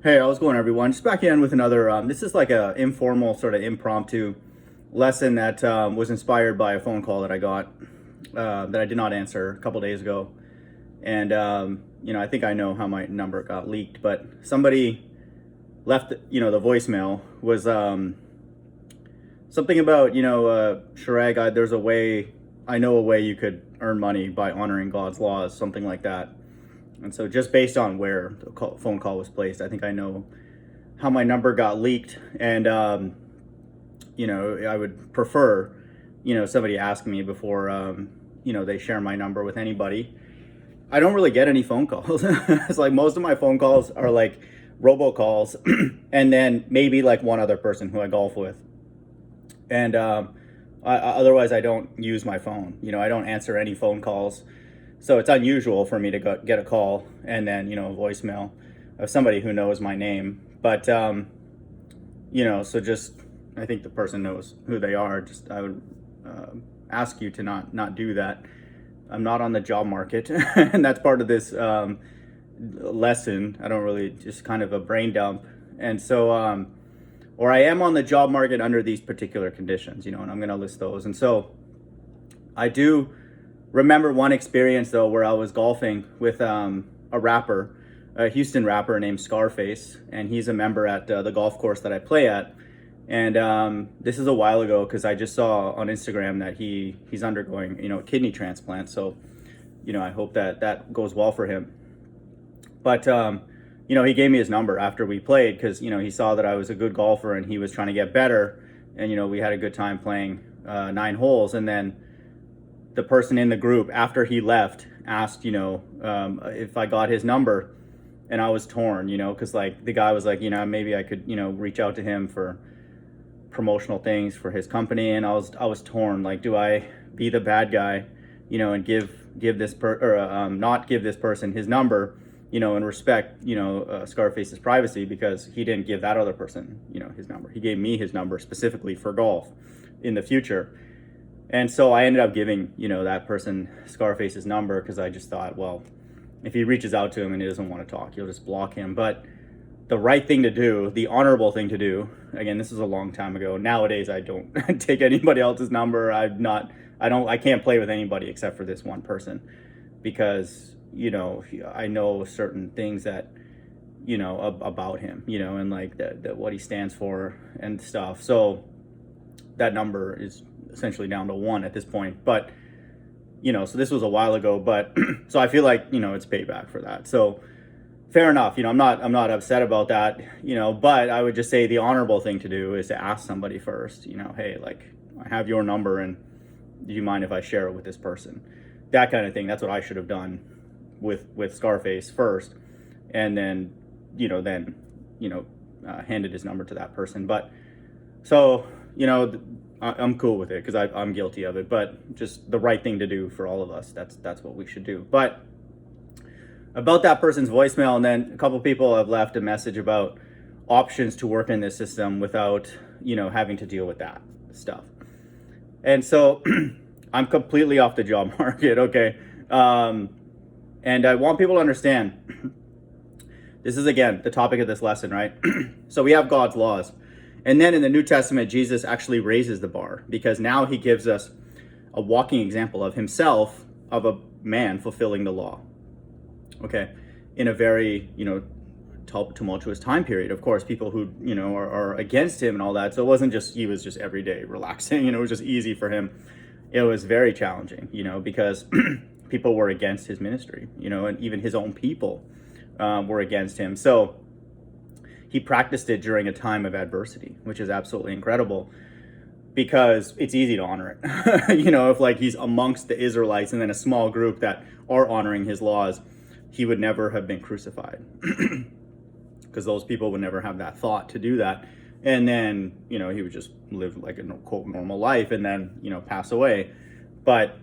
Hey, how's it going, everyone? Just back in with another. This is like a informal, sort of impromptu lesson that was inspired by a phone call that I got that I did not answer a couple days ago. And I think I know how my number got leaked, but somebody left. The voicemail was something about Shirag. There's a way. I know a way you could earn money by honoring God's laws, something like that. And so, just based on where the phone call was placed, I think I know how my number got leaked. And I would prefer, somebody ask me before, they share my number with anybody. I don't really get any phone calls. It's like most of my phone calls are like robocalls, and then maybe like one other person who I golf with. And otherwise, I don't use my phone. I don't answer any phone calls. So it's unusual for me to get a call and then, a voicemail of somebody who knows my name. But, so just, I think the person knows who they are. Just, I would ask you to not do that. I'm not on the job market, and that's part of this lesson. I don't really, just kind of a brain dump. And so, or I am on the job market under these particular conditions, and I'm going to list those. And so I do remember one experience though where I was golfing with a rapper, a Houston rapper named Scarface, and he's a member at the golf course that I play at. And this is a while ago because I just saw on Instagram that he's undergoing a kidney transplant. So I hope that goes well for him. But he gave me his number after we played because he saw that I was a good golfer and he was trying to get better, and we had a good time playing 9 holes. And then the person in the group, after he left, asked, if I got his number, and I was torn, because like the guy was like, maybe I could, reach out to him for promotional things for his company, and I was torn. Like, do I be the bad guy, and give this not give this person his number, and respect, Scarface's privacy because he didn't give that other person, his number. He gave me his number specifically for golf in the future. And so I ended up giving, that person Scarface's number because I just thought, well, if he reaches out to him and he doesn't want to talk, he'll just block him. But the right thing to do, the honorable thing to do, again, this is a long time ago. Nowadays, I don't take anybody else's number. I can't play with anybody except for this one person because, I know certain things that, about him, and like that what he stands for and stuff. So that number is essentially down to 1 at this point. But so this was a while ago, but so I feel like it's payback for that. So fair enough. I'm not upset about that. But I would just say the honorable thing to do is to ask somebody first. Hey, like, I have your number, and do you mind if I share it with this person? That kind of thing. That's what I should have done with Scarface first, and then handed his number to that person. But so I'm cool with it because I'm guilty of it, but just the right thing to do for all of us. That's what we should do. But about that person's voicemail, and then a couple people have left a message about options to work in this system without, having to deal with that stuff. And so I'm completely off the job market. Okay. And I want people to understand, this is again, the topic of this lesson, right? So we have God's laws. And then in the New Testament, Jesus actually raises the bar because now he gives us a walking example of himself, of a man fulfilling the law. Okay. In a very, tumultuous time period. Of course, people who, are against him and all that. So it wasn't just, he was just every day relaxing, it was just easy for him. It was very challenging, because people were against his ministry, and even his own people were against him. So he practiced it during a time of adversity, which is absolutely incredible because it's easy to honor it. If like he's amongst the Israelites and then a small group that are honoring his laws, he would never have been crucified because those people would never have that thought to do that. And then, he would just live like a quote normal life and then, pass away. But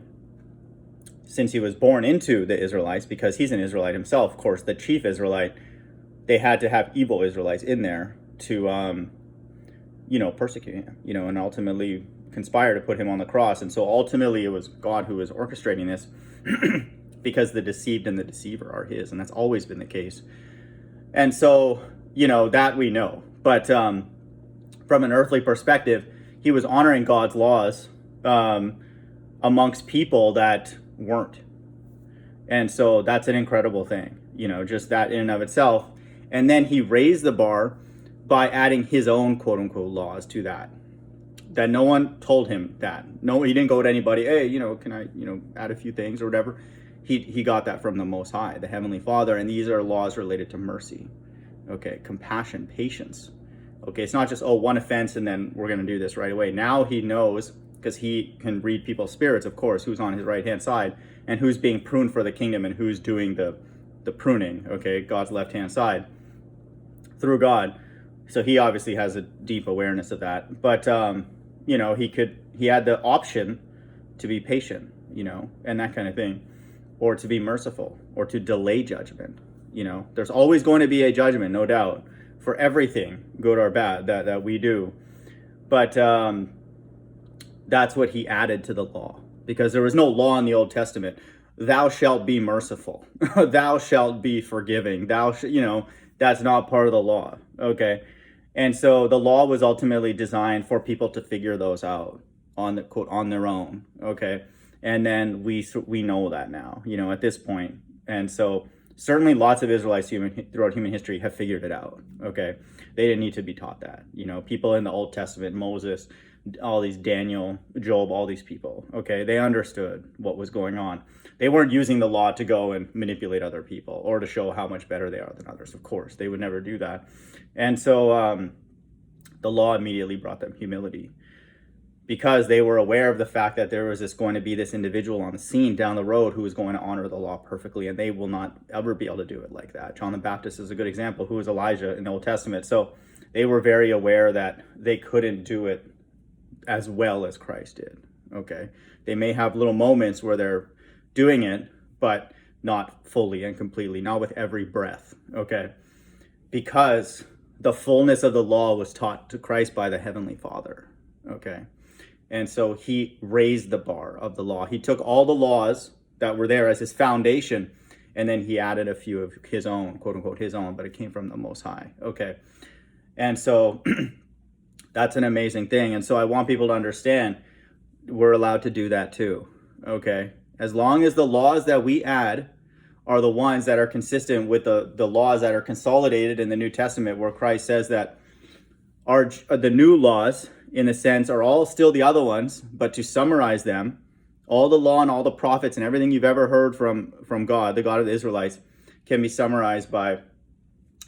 since he was born into the Israelites, because he's an Israelite himself, of course, the chief Israelite, they had to have evil Israelites in there to, persecute him, and ultimately conspire to put him on the cross. And so ultimately it was God who was orchestrating this because the deceived and the deceiver are his, and that's always been the case. And so that we know. But from an earthly perspective, he was honoring God's laws amongst people that weren't. And so that's an incredible thing, just that in and of itself. And then he raised the bar by adding his own quote unquote laws to that no one told him that. No, he didn't go to anybody, hey, can I, add a few things or whatever. He got that from the Most High, the Heavenly Father. And these are laws related to mercy. Okay, compassion, patience. Okay, it's not just, one offense and then we're going to do this right away. Now he knows, because he can read people's spirits, of course, who's on his right-hand side and who's being pruned for the kingdom and who's doing the pruning, okay, God's left-hand side through God. So he obviously has a deep awareness of that. But, he had the option to be patient, and that kind of thing, or to be merciful, or to delay judgment. There's always going to be a judgment, no doubt, for everything, good or bad, that we do. But that's what he added to the law, because there was no law in the Old Testament. Thou shalt be merciful. Thou shalt be forgiving. That's not part of the law. Okay. And so the law was ultimately designed for people to figure those out on their own. Okay. And then we know that now, at this point. And so certainly lots of Israelites throughout human history have figured it out. Okay. They didn't need to be taught that. People in the Old Testament, Moses, all these, Daniel, Job, all these people. Okay. They understood what was going on. They weren't using the law to go and manipulate other people or to show how much better they are than others. Of course, they would never do that. And so the law immediately brought them humility, because they were aware of the fact that there was going to be this individual on the scene down the road who was going to honor the law perfectly, and they will not ever be able to do it like that. John the Baptist is a good example, who was Elijah in the Old Testament. So they were very aware that they couldn't do it as well as Christ did. Okay. They may have little moments where they're doing it, but not fully and completely, not with every breath. Okay. Because the fullness of the law was taught to Christ by the Heavenly Father. Okay. And so he raised the bar of the law. He took all the laws that were there as his foundation, and then he added a few of his own, quote unquote, his own, but it came from the Most High. Okay. And so that's an amazing thing. And so I want people to understand we're allowed to do that too. Okay. As long as the laws that we add are the ones that are consistent with the laws that are consolidated in the New Testament, where Christ says that the new laws, in a sense, are all still the other ones, but to summarize them, all the law and all the prophets and everything you've ever heard from God, the God of the Israelites, can be summarized by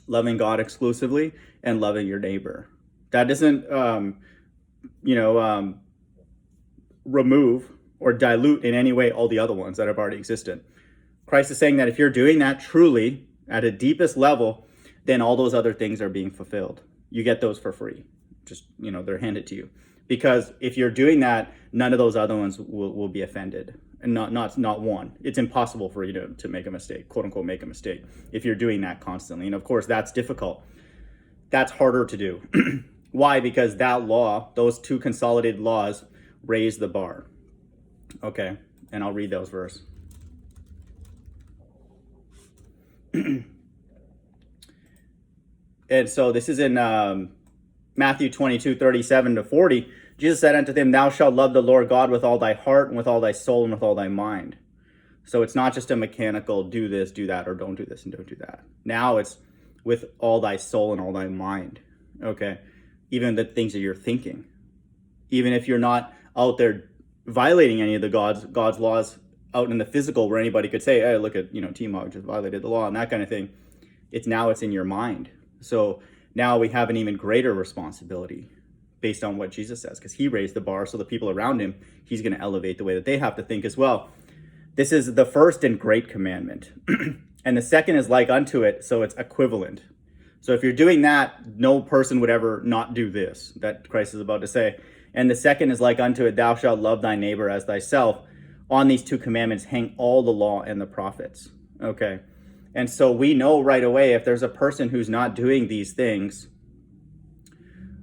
loving God exclusively and loving your neighbor. That doesn't, remove or dilute in any way all the other ones that have already existed. Christ is saying that if you're doing that truly at a deepest level, then all those other things are being fulfilled. You get those for free. Just, they're handed to you. Because if you're doing that, none of those other ones will be offended. And not one. It's impossible for you to make a mistake, quote unquote, make a mistake, if you're doing that constantly. And of course, that's difficult. That's harder to do. Why? Because that law, those two consolidated laws, raise the bar. Okay, and I'll read those verses. And so this is in Matthew 22:37-40. Jesus said unto them, thou shalt love the Lord God with all thy heart and with all thy soul and with all thy mind. So it's not just a mechanical do this, do that, or don't do this and don't do that. Now it's with all thy soul and all thy mind. Okay, even the things that you're thinking. Even if you're not out there violating any of the God's laws out in the physical, where anybody could say, hey, look at, TMoG just violated the law and that kind of thing. It's in your mind. So now we have an even greater responsibility based on what Jesus says, because he raised the bar, so the people around him, he's going to elevate the way that they have to think as well. This is the first and great commandment. And the second is like unto it, so it's equivalent. So if you're doing that, no person would ever not do this, that Christ is about to say. And the second is like unto it, thou shalt love thy neighbor as thyself. On these two commandments hang all the law and the prophets. Okay. And so we know right away, if there's a person who's not doing these things,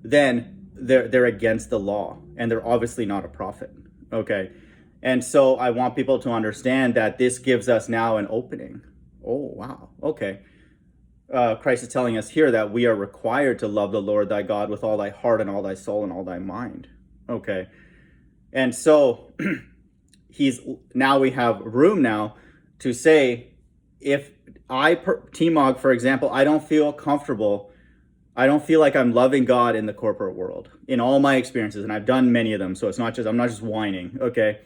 then they're against the law, and they're obviously not a prophet. Okay. And so I want people to understand that this gives us now an opening. Oh, wow. Okay. Christ is telling us here that we are required to love the Lord thy God with all thy heart and all thy soul and all thy mind. Okay. And so now we have room now to say, if TMoG, for example, I don't feel comfortable, I don't feel like I'm loving God in the corporate world in all my experiences, and I've done many of them, so I'm not just whining, okay?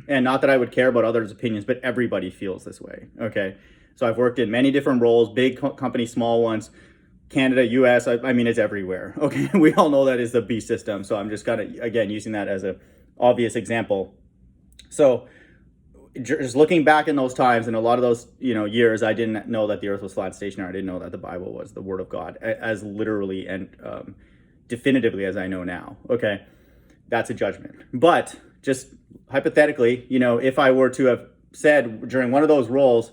And not that I would care about others' opinions, but everybody feels this way, okay? So I've worked in many different roles, big companies, small ones, Canada, US, I mean, it's everywhere, okay? We all know that is the B system, so I'm just again, using that as an obvious example. So just looking back in those times and a lot of those years, I didn't know that the earth was flat and stationary. I didn't know that the Bible was the word of God as literally and definitively as I know now. Okay, that's a judgment. But just hypothetically, if I were to have said during one of those roles,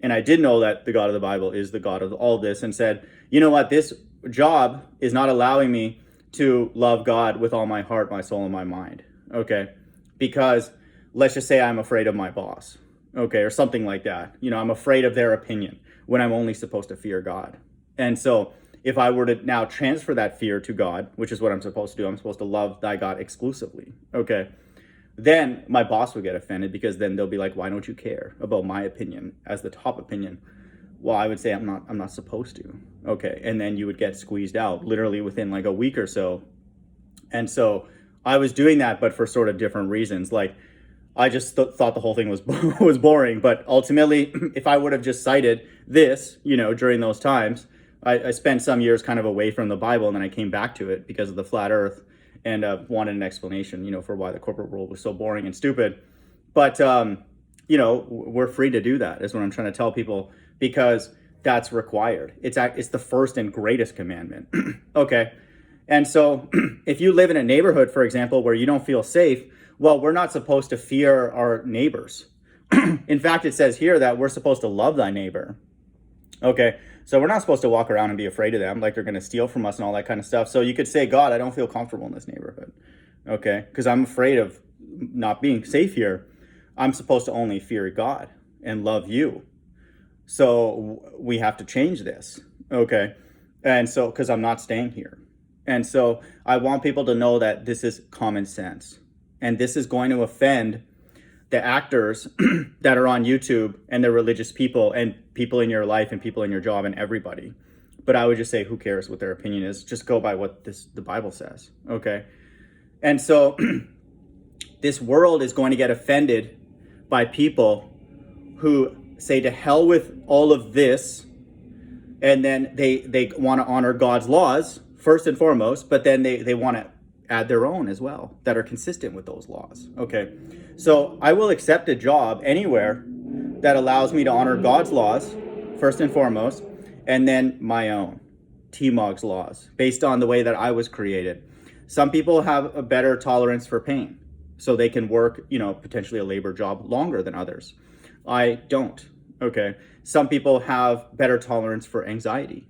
and I did know that the God of the Bible is the God of all of this, and said, you know what, this job is not allowing me to love God with all my heart, my soul, and my mind. Okay, because let's just say I'm afraid of my boss, okay, or something like that. I'm afraid of their opinion when I'm only supposed to fear God. And so if I were to now transfer that fear to God, which is what I'm supposed to do, I'm supposed to love thy God exclusively, okay, then my boss would get offended, because then they'll be like, why don't you care about my opinion as the top opinion? Well, I would say I'm not supposed to, okay, and then you would get squeezed out literally within like a week or so. And so I was doing that, but for sort of different reasons. Like, I just thought the whole thing was was boring. But ultimately, if I would have just cited this, during those times, I spent some years kind of away from the Bible, and then I came back to it because of the flat earth, and wanted an explanation, for why the corporate world was so boring and stupid. But, we're free to do that, is what I'm trying to tell people, because that's required. It's the first and greatest commandment. Okay. And so if you live in a neighborhood, for example, where you don't feel safe, well, we're not supposed to fear our neighbors. In fact, it says here that we're supposed to love thy neighbor. Okay, so we're not supposed to walk around and be afraid of them, like they're going to steal from us and all that kind of stuff. So you could say, God, I don't feel comfortable in this neighborhood. Okay, because I'm afraid of not being safe here. I'm supposed to only fear God and love you. So we have to change this. Okay, and so because I'm not staying here. And so I want people to know that this is common sense. And this is going to offend the actors that are on YouTube, and the religious people, and people in your life, and people in your job, and everybody. But I would just say, who cares what their opinion is? Just go by what the Bible says, okay? And so this world is going to get offended by people who say to hell with all of this, and then they want to honor God's laws first and foremost, but then they want to add their own as well that are consistent with those laws. Okay, so I will accept a job anywhere that allows me to honor God's laws first and foremost, and then my own TMoG's laws based on the way that I was created. Some people have a better tolerance for pain, so they can work, potentially a labor job longer than others. I don't. Okay, some people have better tolerance for anxiety.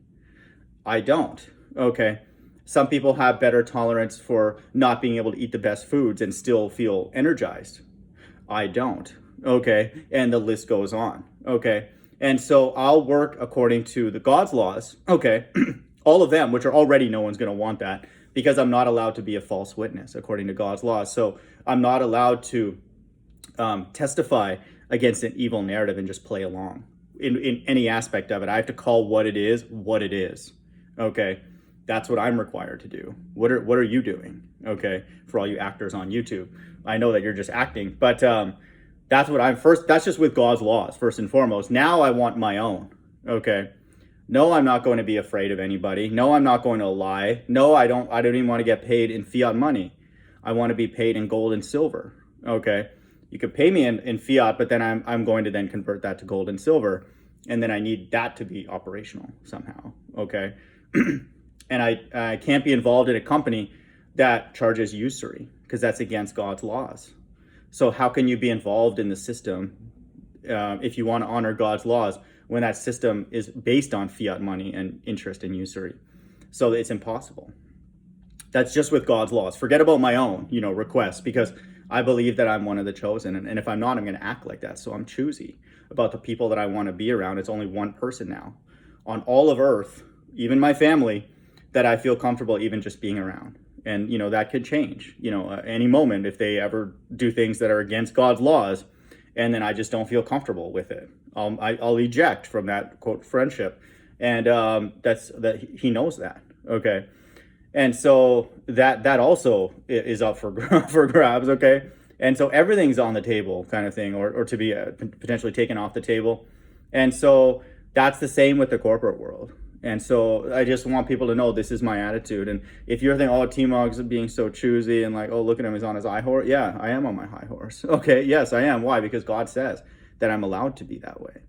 I don't. Okay. Some people have better tolerance for not being able to eat the best foods and still feel energized. I don't. Okay. And the list goes on. Okay. And so I'll work according to the God's laws. Okay. All of them, which are already, no one's going to want that, because I'm not allowed to be a false witness according to God's laws. So I'm not allowed to testify against an evil narrative and just play along in any aspect of it. I have to call what it is. Okay. That's what I'm required to do. What are you doing? Okay, for all you actors on YouTube, I know that you're just acting, but that's what that's just with God's laws first and foremost. Now I want my own. Okay, no, I'm not going to be afraid of anybody. No, I'm not going to lie. No, I don't even want to get paid in fiat money. I want to be paid in gold and silver. Okay, you could pay me in fiat, but then I'm going to then convert that to gold and silver, and then I need that to be operational somehow. Okay. And I can't be involved in a company that charges usury, because that's against God's laws. So how can you be involved in the system if you want to honor God's laws when that system is based on fiat money and interest and usury? So it's impossible. That's just with God's laws. Forget about my own, requests, because I believe that I'm one of the chosen. And if I'm not, I'm going to act like that. So I'm choosy about the people that I want to be around. It's only one person now. on all of earth, even my family, that I feel comfortable even just being around. And, that could change, any moment if they ever do things that are against God's laws. And then I just don't feel comfortable with it. I'll eject from that, quote, friendship. And that he knows that. Okay. And so that also is up for grabs. Okay. And so everything's on the table kind of thing, or to be potentially taken off the table. And so that's the same with the corporate world. And so I just want people to know this is my attitude. And if you're thinking, oh, TMoG's being so choosy and like, oh, look at him, he's on his high horse. Yeah, I am on my high horse. Okay, yes, I am. Why? Because God says that I'm allowed to be that way.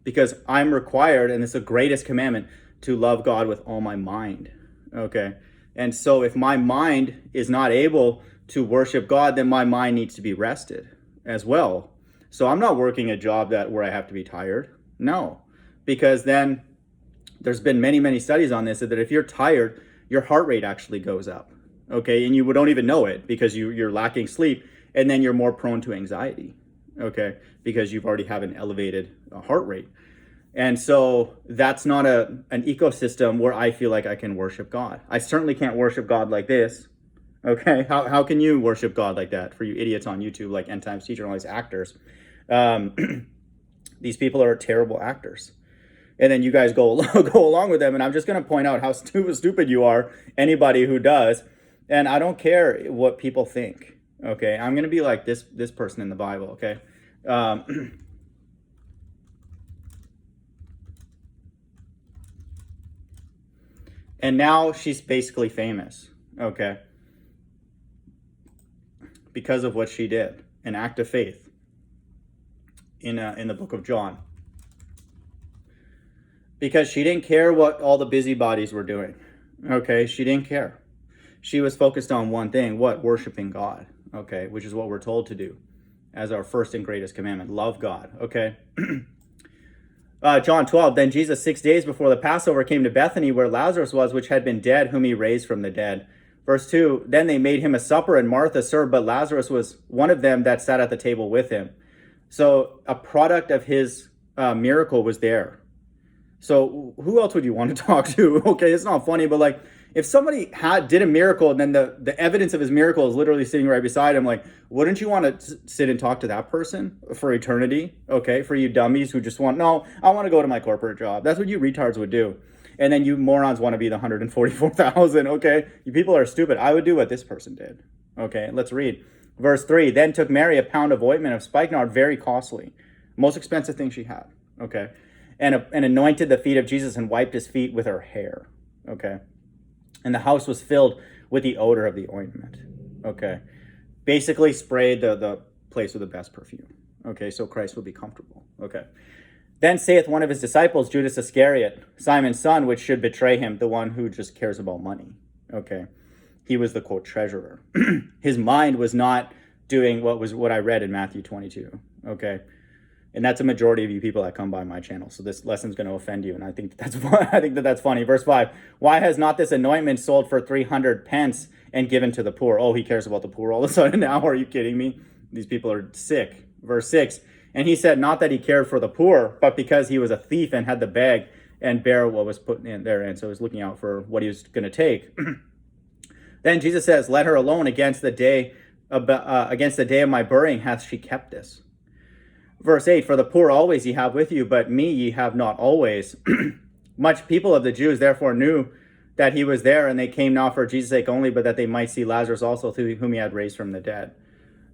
Because I'm required, and it's the greatest commandment, to love God with all my mind. Okay. And so if my mind is not able to worship God, then my mind needs to be rested as well. So I'm not working a job where I have to be tired. No, because then there's been many, many studies on this, that if you're tired, your heart rate actually goes up. Okay. And you don't even know it because you're lacking sleep, and then you're more prone to anxiety. Okay. Because you've already have an elevated heart rate. And so that's not an ecosystem where I feel like I can worship God. I certainly can't worship God like this. Okay. How can you worship God like that, for you idiots on YouTube, like End Times Teacher and all these actors? These people are terrible actors. And then you guys go along with them. And I'm just going to point out how stupid you are, anybody who does. And I don't care what people think. Okay. I'm going to be like this person in the Bible. Okay. And now she's basically famous. Okay. Because of what she did, an act of faith in the book of John. Because she didn't care what all the busybodies were doing. Okay, she didn't care. She was focused on one thing, what? Worshiping God. Okay, which is what we're told to do as our first and greatest commandment. Love God. Okay. John 12, then Jesus 6 days before the Passover came to Bethany, where Lazarus was, which had been dead, whom he raised from the dead. Verse 2, then they made him a supper, and Martha served, but Lazarus was one of them that sat at the table with him. So a product of his miracle was there. So who else would you want to talk to? Okay, it's not funny, but like, if somebody did a miracle and then the evidence of his miracle is literally sitting right beside him, like, wouldn't you want to sit and talk to that person for eternity? Okay, for you dummies who just want, no, I want to go to my corporate job. That's what you retards would do. And then you morons want to be the 144,000. Okay, you people are stupid. I would do what this person did. Okay, let's read. Verse 3, then took Mary a pound of ointment of spikenard, very costly, most expensive thing she had. Okay, and anointed the feet of Jesus and wiped his feet with her hair. Okay. And the house was filled with the odor of the ointment. Okay. Basically sprayed the place with the best perfume. Okay. So Christ would be comfortable. Okay. Then saith one of his disciples, Judas Iscariot, Simon's son, which should betray him, the one who just cares about money. Okay. He was the, quote, treasurer. His mind was not doing what I read in Matthew 22. Okay. And that's a majority of you people that come by my channel. So this lesson's going to offend you. And I think that's funny. Verse 5, why has not this anointment sold for 300 pence and given to the poor? Oh, he cares about the poor all of a sudden now. Are you kidding me? These people are sick. Verse 6, and he said, not that he cared for the poor, but because he was a thief and had the bag and bare what was put in there. And so he was looking out for what he was going to take. Then Jesus says, let her alone, against the day of my burying hath she kept this. Verse 8, for the poor always ye have with you, but me ye have not always. Much people of the Jews therefore knew that he was there, and they came not for Jesus' sake only, but that they might see Lazarus also, whom he had raised from the dead.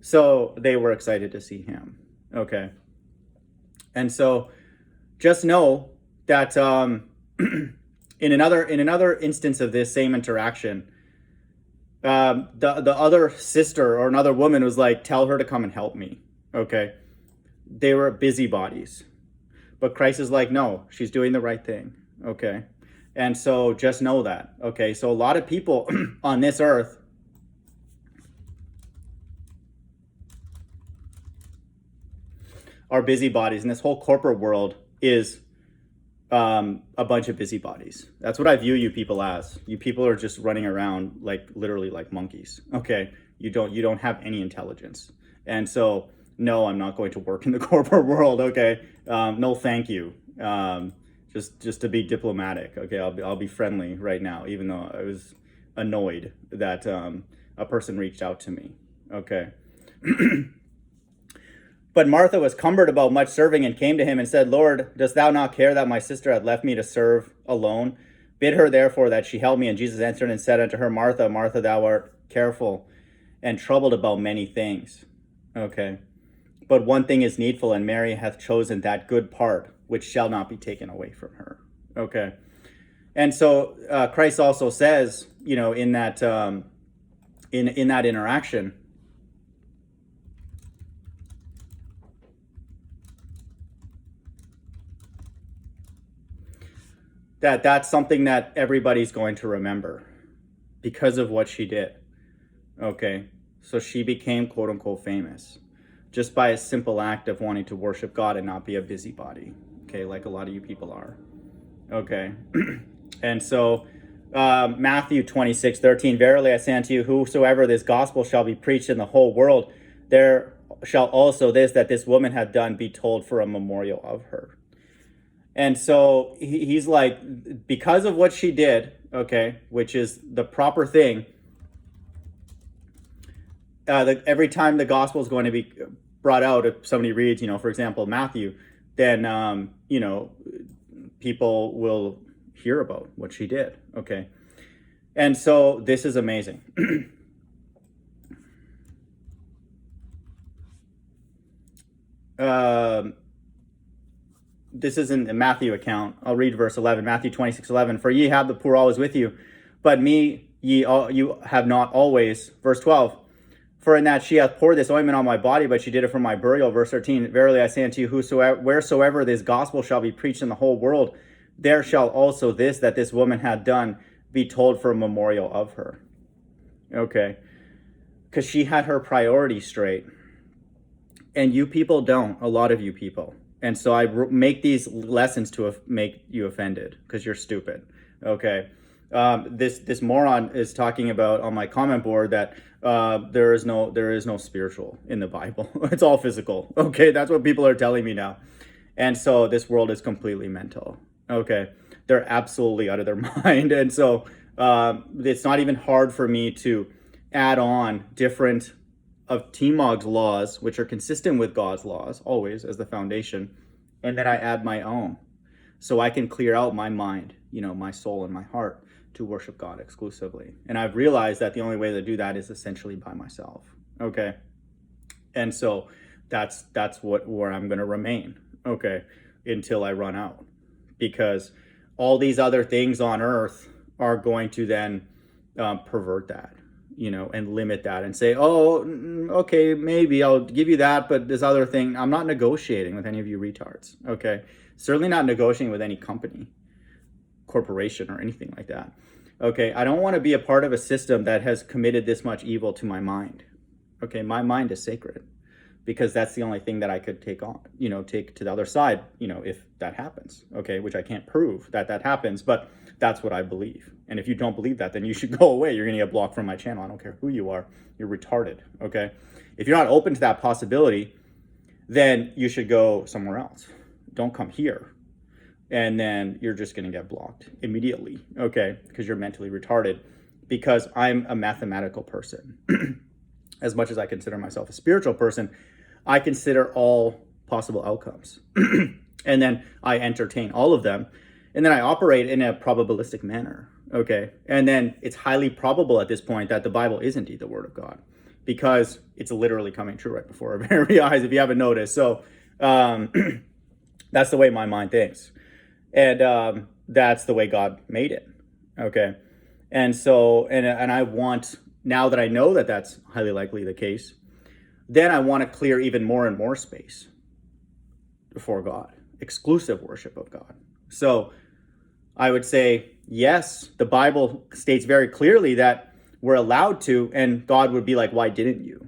So they were excited to see him. Okay. And so just know that in another instance of this same interaction, the other sister or another woman was like, tell her to come and help me. Okay. They were busybodies, but Christ is like, no, she's doing the right thing. Okay. And so just know that. Okay. So a lot of people on this earth are busybodies, and this whole corporate world is a bunch of busybodies. That's what I view you people as. You people are just running around like literally like monkeys. Okay. You don't have any intelligence. And so no, I'm not going to work in the corporate world. Okay. No, thank you. just to be diplomatic. Okay, I'll be friendly right now, even though I was annoyed that a person reached out to me. Okay. But Martha was cumbered about much serving and came to him and said, Lord, dost thou not care that my sister had left me to serve alone? Bid her therefore that she help me. And Jesus answered and said unto her, Martha, Martha, thou art careful and troubled about many things. Okay. But one thing is needful, and Mary hath chosen that good part, which shall not be taken away from her. Okay. And so Christ also says, in that in that interaction, that's something that everybody's going to remember because of what she did. Okay. So she became quote unquote famous just by a simple act of wanting to worship God and not be a busybody. Okay. Like a lot of you people are. Okay. And so Matthew 26:13, verily I say unto you, whosoever this gospel shall be preached in the whole world, there shall also this that this woman hath done be told for a memorial of her. And so he's like, because of what she did, okay, which is the proper thing, every time the gospel is going to be brought out, if somebody reads, for example, Matthew, then, people will hear about what she did, okay? And so this is amazing. This is in the Matthew account. I'll read verse 11, Matthew 26:11. For ye have the poor always with you, but me you have not always. Verse 12. For in that she hath poured this ointment on my body, but she did it for my burial. Verse 13. Verily I say unto you, wheresoever this gospel shall be preached in the whole world, there shall also this that this woman had done be told for a memorial of her. Okay. Because she had her priorities straight. And you people don't, a lot of you people. And so I make these lessons to make you offended because you're stupid. Okay. This moron is talking about on my comment board that there is no spiritual in the Bible. It's all physical. Okay. That's what people are telling me now. And so this world is completely mental. Okay. They're absolutely out of their mind. And so it's not even hard for me to add on different of TMoG's laws, which are consistent with God's laws, always as the foundation, and then I add my own. So I can clear out my mind, my soul and my heart to worship God exclusively. And I've realized that the only way to do that is essentially by myself. Okay. And so that's where I'm going to remain. Okay. Until I run out, because all these other things on earth are going to then pervert that. And limit that and say, oh, okay, maybe I'll give you that, but this other thing, I'm not negotiating with any of you retards, okay? Certainly not negotiating with any company, corporation, or anything like that, okay? I don't want to be a part of a system that has committed this much evil to my mind, okay? My mind is sacred because that's the only thing that I could take to the other side, if that happens, okay? Which I can't prove that happens, but that's what I believe. And if you don't believe that, then you should go away. You're going to get blocked from my channel. I don't care who you are. You're retarded, okay? If you're not open to that possibility, then you should go somewhere else. Don't come here. And then you're just going to get blocked immediately, okay? Because you're mentally retarded. Because I'm a mathematical person. As much as I consider myself a spiritual person, I consider all possible outcomes. And then I entertain all of them. And then I operate in a probabilistic manner, okay? And then it's highly probable at this point that the Bible is indeed the Word of God, because it's literally coming true right before our very eyes, if you haven't noticed. So that's the way my mind thinks. And that's the way God made it, okay? And so, and I want, now that I know that that's highly likely the case, then I want to clear even more and more space before God, exclusive worship of God. So I would say, yes, the Bible states very clearly that we're allowed to, and God would be like, why didn't you?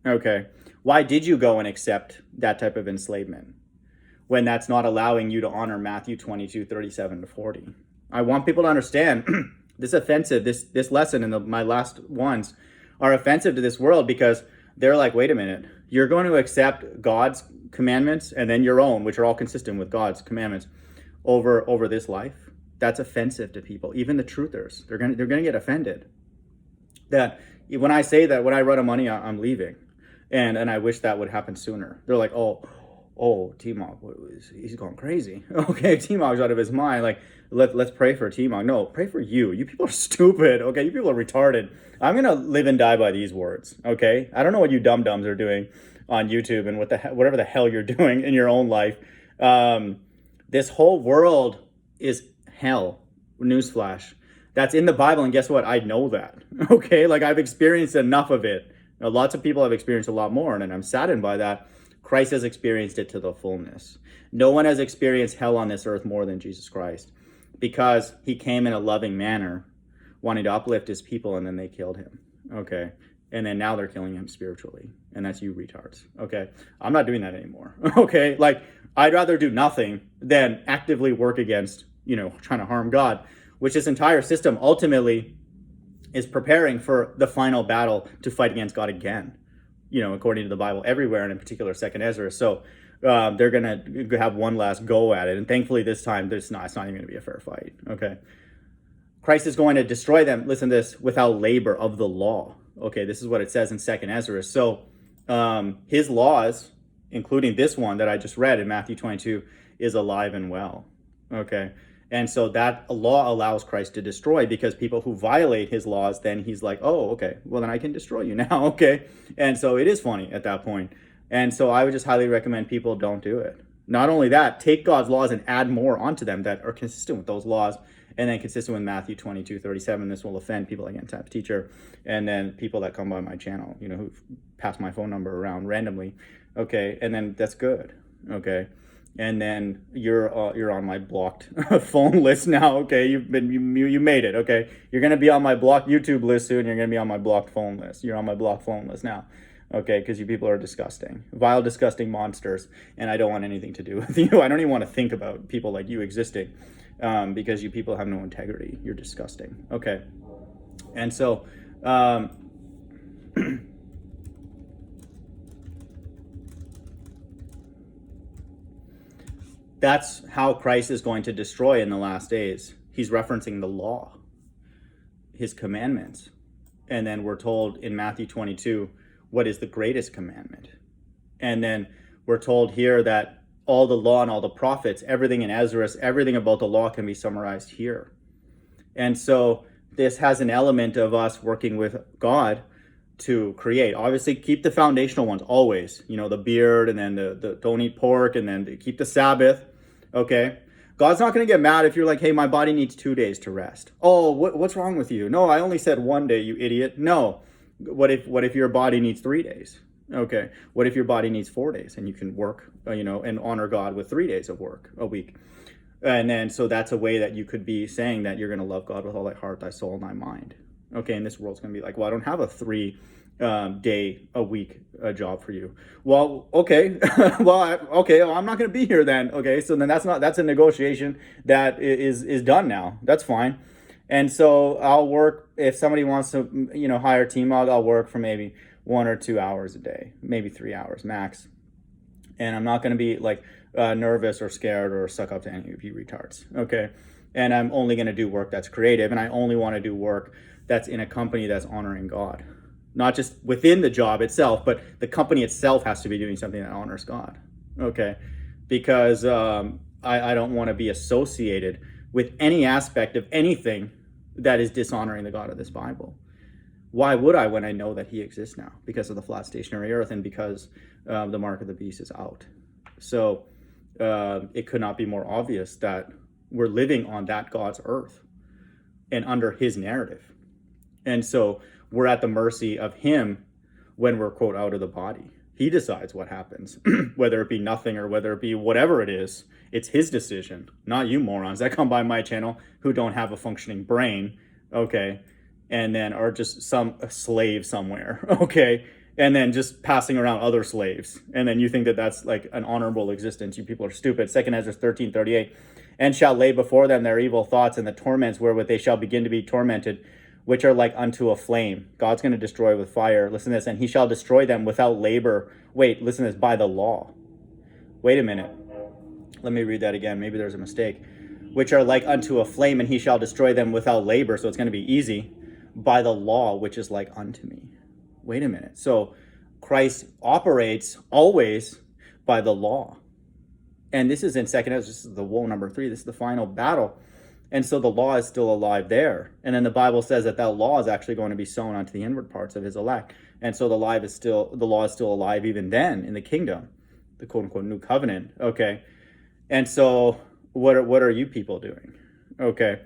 Okay. Why did you go and accept that type of enslavement when that's not allowing you to honor Matthew 22:37-40? I want people to understand this offensive, this lesson and my last ones are offensive to this world, because they're like, wait a minute, you're going to accept God's commandments and then your own, which are all consistent with God's commandments, over this life, that's offensive to people. Even the truthers, they're gonna get offended. That when I say that, when I run out of money, I'm leaving, and I wish that would happen sooner. They're like, oh, TMoG, he's going crazy. Okay, TMoG's out of his mind. Like, let's pray for TMoG. No, pray for you. You people are stupid. Okay, you people are retarded. I'm gonna live and die by these words. Okay, I don't know what you dum-dums are doing on YouTube and whatever the hell you're doing in your own life. This whole world is hell. Newsflash. That's in the Bible, and guess what? I know that. Okay, like I've experienced enough of it. Now, lots of people have experienced a lot more, and I'm saddened by that. Christ has experienced it to the fullness. No one has experienced hell on this earth more than Jesus Christ, because he came in a loving manner, wanting to uplift his people, and then they killed him. Okay, and then now they're killing him spiritually, and that's you retards. Okay, I'm not doing that anymore. Okay, like I'd rather do nothing than actively work against, trying to harm God, which this entire system ultimately is preparing for the final battle to fight against God again, according to the Bible everywhere, and in particular 2nd Ezra. So they're going to have one last go at it. And thankfully this time, it's not even going to be a fair fight. Okay. Christ is going to destroy them, listen to this, without labor of the law. Okay, this is what it says in 2nd Ezra. So his laws, including this one that I just read in Matthew 22, is alive and well. Okay. And so that law allows Christ to destroy, because people who violate his laws, then he's like, oh, okay, well, then I can destroy you now. Okay. And so it is funny at that point. And so I would just highly recommend people don't do it. Not only that, take God's laws and add more onto them that are consistent with those laws. And then consistent with Matthew 22:37, this will offend people like N-Type Teacher, and then people that come by my channel, who pass my phone number around randomly. Okay. And then that's good. Okay. And then you're on my blocked phone list now. Okay, you made it. Okay, you're gonna be on my blocked YouTube list soon. You're gonna be on my blocked phone list. You're on my blocked phone list now. Okay, because you people are disgusting, vile, disgusting monsters, and I don't want anything to do with you. I don't even want to think about people like you existing, because you people have no integrity. You're disgusting. Okay, and so. That's how Christ is going to destroy in the last days. He's referencing the law, his commandments. And then we're told in Matthew 22, what is the greatest commandment? And then we're told here that all the law and all the prophets, everything in Ezra, everything about the law can be summarized here. And so this has an element of us working with God to create. Obviously, keep the foundational ones always. The beard, and then the don't eat pork, and then keep the Sabbath. Okay, God's not going to get mad if you're like, hey, my body needs 2 days to rest. Oh, what's wrong with you? No, I only said 1 day, you idiot. No, what if your body needs 3 days? Okay, what if your body needs 4 days and you can work, and honor God with 3 days of work a week? And then so that's a way that you could be saying that you're going to love God with all thy heart, thy soul, and thy mind. Okay, and this world's going to be like, well, I don't have a 3 day a week job for you. Well, okay, well, I'm not going to be here then. Okay, so then that's a negotiation that is done now. That's fine. And so I'll work, if somebody wants to, hire TMoG, I'll work for maybe 1 or 2 hours a day, maybe 3 hours max. And I'm not going to be like nervous or scared or suck up to any of you retards. Okay, and I'm only going to do work that's creative, and I only want to do work that's in a company that's honoring God. Not just within the job itself, but the company itself has to be doing something that honors God. Okay, because I don't want to be associated with any aspect of anything that is dishonoring the God of this Bible. Why would I, when I know that he exists now? Because of the flat stationary earth, and because the mark of the beast is out. So it could not be more obvious that we're living on that God's earth and under his narrative. And so we're at the mercy of him when we're, quote, out of the body. He decides what happens, whether it be nothing or whether it be whatever it is. It's his decision, not you morons that come by my channel who don't have a functioning brain, okay, and then are just some slave somewhere, okay, and then just passing around other slaves. And then you think that that's like an honorable existence. You people are stupid. 2 Ezra 13:38, and shall lay before them their evil thoughts and the torments wherewith they shall begin to be tormented, which are like unto a flame. God's going to destroy with fire. Listen to this. And he shall destroy them without labor. Wait, listen to this. By the law. Wait a minute. Let me read that again. Maybe there's a mistake. Which are like unto a flame, and he shall destroy them without labor. So it's going to be easy. By the law, which is like unto me. Wait a minute. So Christ operates always by the law. And this is in second Ezra. This is the woe number 3. This is the final battle. And so the law is still alive there. And then the Bible says that law is actually going to be sown onto the inward parts of his elect. And so the law is still alive even then in the kingdom, the quote unquote new covenant. Okay. And so what are you people doing? Okay.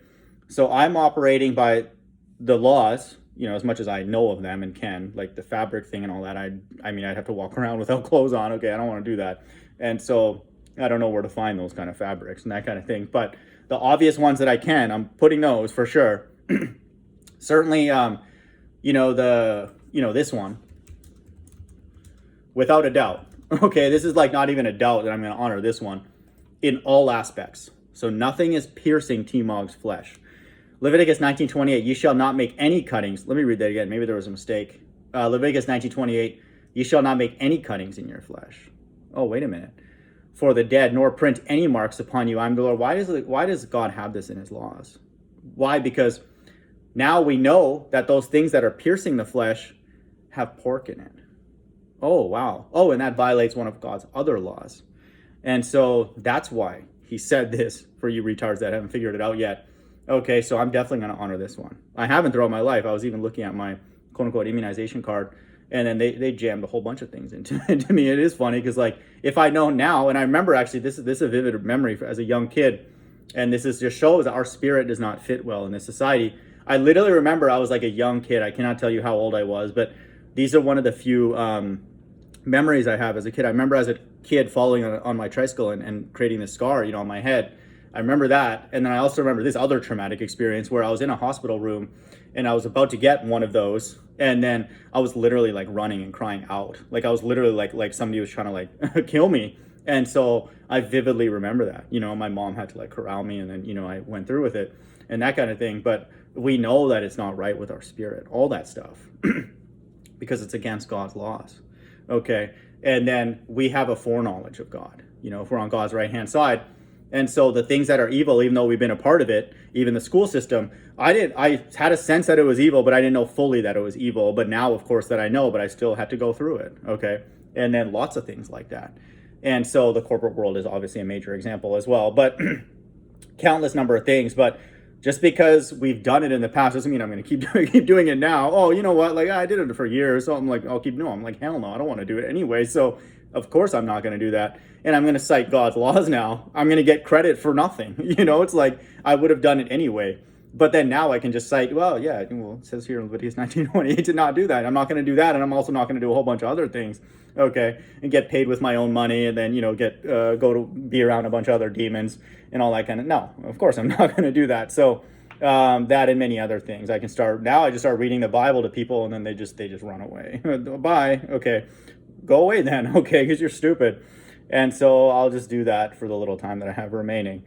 So I'm operating by the laws, as much as I know of them and can, like the fabric thing and all that. I mean, I'd have to walk around without clothes on. Okay. I don't want to do that. And so I don't know where to find those kind of fabrics and that kind of thing. But the obvious ones that I can, I'm putting those for sure. Certainly, this one, without a doubt. Okay, this is like not even a doubt that I'm going to honor this one in all aspects. So nothing is piercing TMoG's flesh. Leviticus 19:28, ye shall not make any cuttings. Let me read that again. Maybe there was a mistake. Leviticus 19:28, ye shall not make any cuttings in your flesh. Oh, wait a minute. For the dead, nor print any marks upon you. I'm the Lord. Why does God have this in his laws? Why? Because now we know that those things that are piercing the flesh have pork in it. Oh, wow. Oh, and that violates one of God's other laws. And so that's why he said this for you retards that haven't figured it out yet. Okay, so I'm definitely going to honor this one. I haven't throughout my life. I was even looking at my quote-unquote immunization card, and then they jammed a whole bunch of things into me. It is funny because, like, if I know now, and I remember actually, this is a vivid memory as a young kid, and this is just shows that our spirit does not fit well in this society. I literally remember I was like a young kid. I cannot tell you how old I was, but these are one of the few memories I have as a kid. I remember as a kid falling on my tricycle and creating this scar, on my head. I remember that. And then I also remember this other traumatic experience where I was in a hospital room and I was about to get one of those. And then I was literally like running and crying out. Like I was literally like somebody was trying to like kill me. And so I vividly remember that, my mom had to like corral me and then, I went through with it and that kind of thing. But we know that it's not right with our spirit, all that stuff, because it's against God's laws. Okay. And then we have a foreknowledge of God, if we're on God's right hand side. And so the things that are evil, even though we've been a part of it, even the school system, I had a sense that it was evil, but I didn't know fully that it was evil. But now, of course, that I know, but I still had to go through it. Okay. And then lots of things like that. And so the corporate world is obviously a major example as well, but countless number of things. But just because we've done it in the past doesn't mean I'm going to keep doing it now. Oh, you know what? Like I did it for years. So I'm like, I'll keep, no, I'm like, hell no, I don't want to do it anyway. So of course I'm not going to do that. And I'm going to cite God's laws now. I'm going to get credit for nothing. It's like I would have done it anyway. But then now I can just cite, well, yeah, it says here in Leviticus 19:28 to not do that. I'm not going to do that. And I'm also not going to do a whole bunch of other things. Okay. And get paid with my own money and then, go to be around a bunch of other demons and all that kind of, no, of course I'm not going to do that. So that and many other things. I just start reading the Bible to people and then they just run away. Bye. Okay. Go away then. Okay. Because you're stupid. And so I'll just do that for the little time that I have remaining.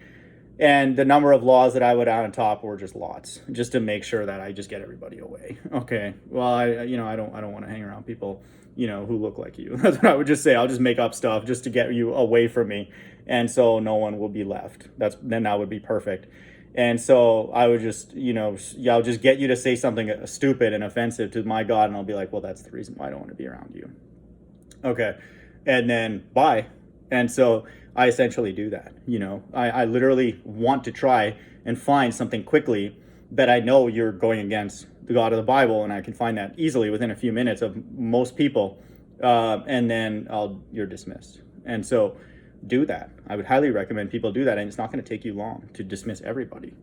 And the number of laws that I would add on top were just lots, just to make sure that I just get everybody away. Okay. Well, I don't want to hang around people, who look like you. That's what I would just say. I'll just make up stuff just to get you away from me. And so no one will be left. Then that would be perfect. And so I would just, I'll just get you to say something stupid and offensive to my God. And I'll be like, well, that's the reason why I don't want to be around you. Okay. And then bye. And so I essentially do that. I literally want to try and find something quickly that I know you're going against the God of the Bible, and I can find that easily within a few minutes of most people, and then you're dismissed. And so do that. I would highly recommend people do that, and it's not going to take you long to dismiss everybody,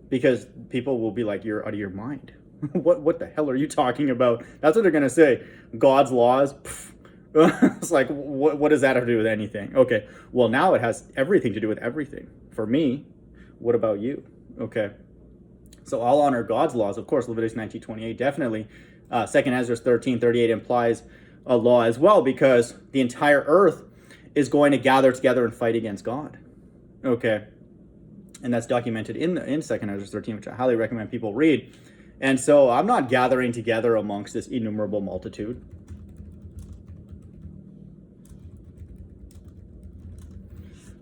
because people will be like, you're out of your mind. What the hell are you talking about? That's what they're going to say. God's laws, pff. It's like, what does that have to do with anything? Okay, well, now it has everything to do with everything. For me, what about you? Okay, so I'll honor God's laws. Of course, Leviticus 19:28 definitely. 2 Ezra 13:38 implies a law as well, because the entire earth is going to gather together and fight against God. Okay, and that's documented in 2 Ezra 13, which I highly recommend people read. And so I'm not gathering together amongst this innumerable multitude.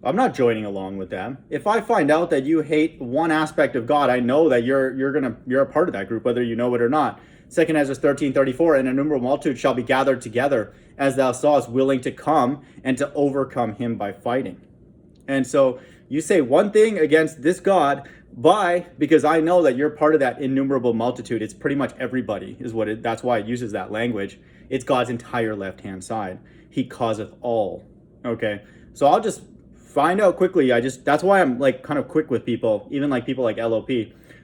I'm not joining along with them. If I find out that you hate one aspect of God, I know that you're a part of that group, whether you know it or not. 2 Ezra 13:34, and an innumerable multitude shall be gathered together, as thou sawest, willing to come and to overcome him by fighting. And so you say one thing against this God, because I know that you're part of that innumerable multitude. It's pretty much everybody is what it, that's why it uses that language. It's God's entire left-hand side. He causeth all. Okay. So I'll just find out quickly. That's why I'm like kind of quick with people, even like people like LOP.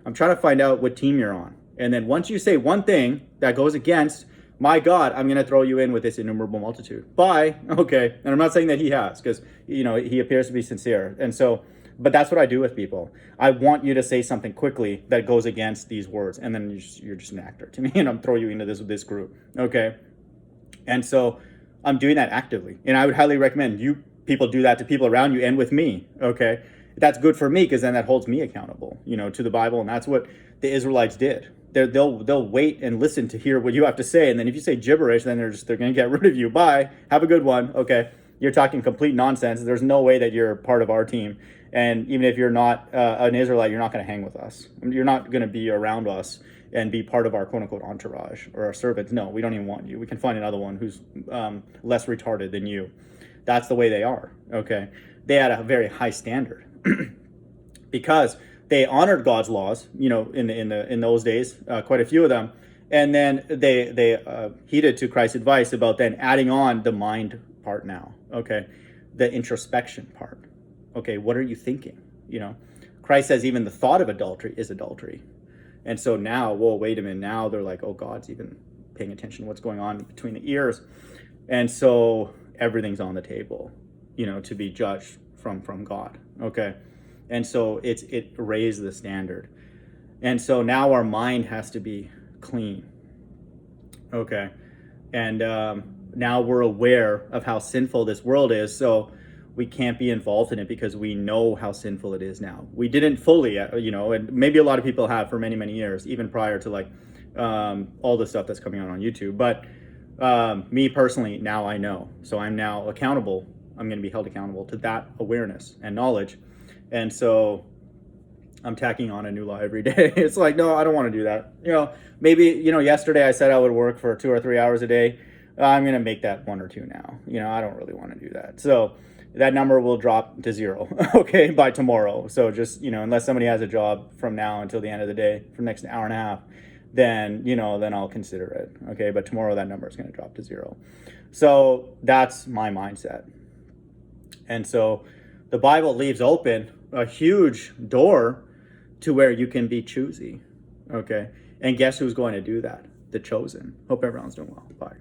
I'm trying to find out what team you're on. And then once you say one thing that goes against my God, I'm going to throw you in with this innumerable multitude. Bye. Okay. And I'm not saying that he has, because, he appears to be sincere. And so, but that's what I do with people. I want you to say something quickly that goes against these words. And then you're just an actor to me, and I'm throwing you into this group. Okay. And so I'm doing that actively. And I would highly recommend you people do that to people around you and with me. Okay. That's good for me, because then that holds me accountable, to the Bible. And that's what the Israelites did. They'll wait and listen to hear what you have to say, and then if you say gibberish, then they're going to get rid of you. Bye. Have a good one. Okay, you're talking complete nonsense. There's no way that you're part of our team, and even if you're not an Israelite, you're not going to hang with us. You're not going to be around us and be part of our quote unquote entourage or our servants. No, we don't even want you. We can find another one who's less retarded than you. That's the way they are. Okay, they had a very high standard because they honored God's laws, in those days, quite a few of them, and then they heeded to Christ's advice about then adding on the mind part now. Okay, the introspection part. Okay, what are you thinking? Christ says even the thought of adultery is adultery, and so now, well, wait a minute. Now they're like, oh, God's even paying attention to what's going on between the ears, and so everything's on the table, to be judged from God. Okay. And so it raised the standard. And so now our mind has to be clean. Okay. And now we're aware of how sinful this world is. So we can't be involved in it because we know how sinful it is now. We didn't fully, and maybe a lot of people have for many, many years, even prior to all the stuff that's coming out on YouTube. But me personally, now I know. So I'm now accountable. I'm going to be held accountable to that awareness and knowledge. And so I'm tacking on a new law every day. It's like, no, I don't want to do that. Maybe, yesterday I said I would work for 2 or 3 hours a day. I'm going to make that 1 or 2 now. I don't really want to do that. So that number will drop to 0, okay, by tomorrow. So just, unless somebody has a job from now until the end of the day for the next hour and a half, then, then I'll consider it. Okay. But tomorrow that number is going to drop to 0. So that's my mindset. And so the Bible leaves open a huge door to where you can be choosy. Okay. And guess who's going to do that? The chosen. Hope everyone's doing well. Bye.